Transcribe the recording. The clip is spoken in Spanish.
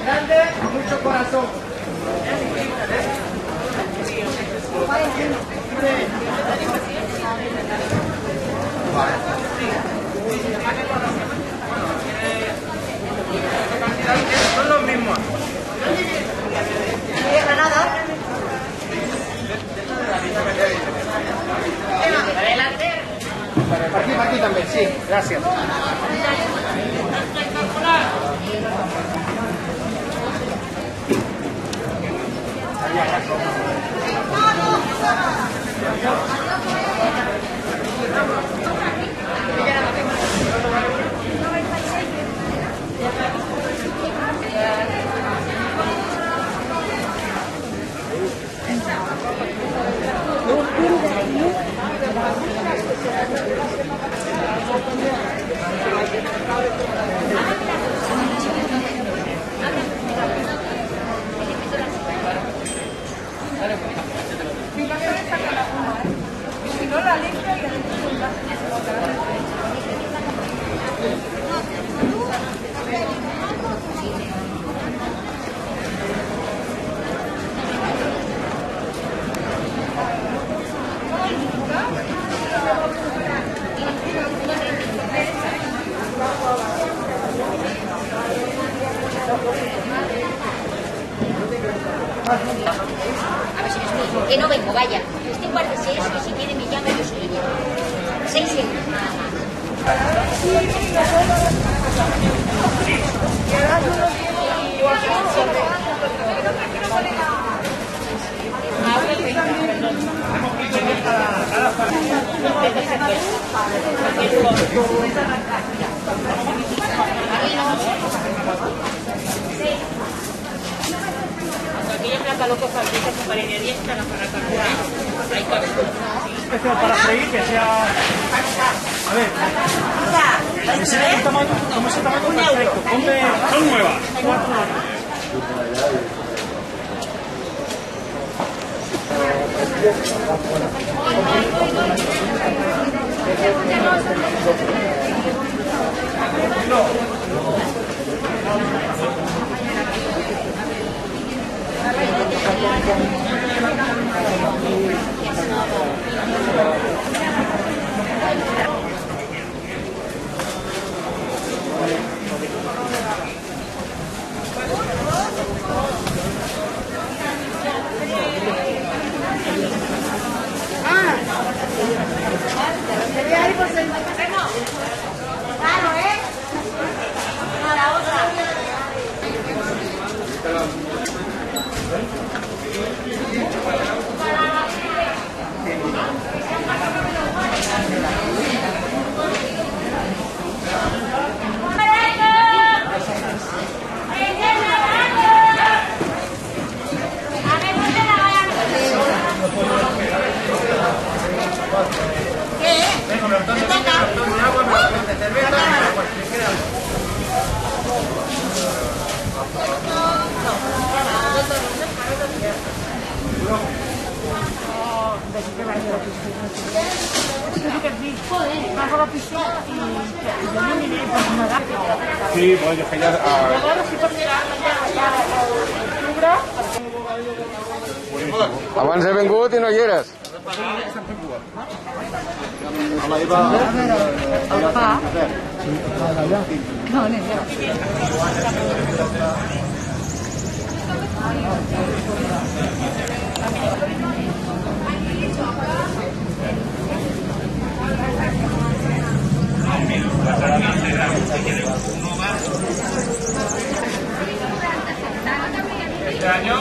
Grande, mucho corazón. Son los mismos. Granada. Adelante. Aquí también, sí, gracias. A ver si me explico. Que no vengo, vaya. Estoy igual de 6, que si quiere me llama, yo soy ella. 6 euros, nada más. Aquella placa loco fabrica su pared de 10 para calcular. Hay cabezas. Especial para freír, que sea... A ver, que sea el tamaño, como ese tamaño perfecto. Ponme... Son nuevas. 4 Claro, ¿eh? No, la otra. Sí, pues que ya... Abans he vingut i no hi eres. Este año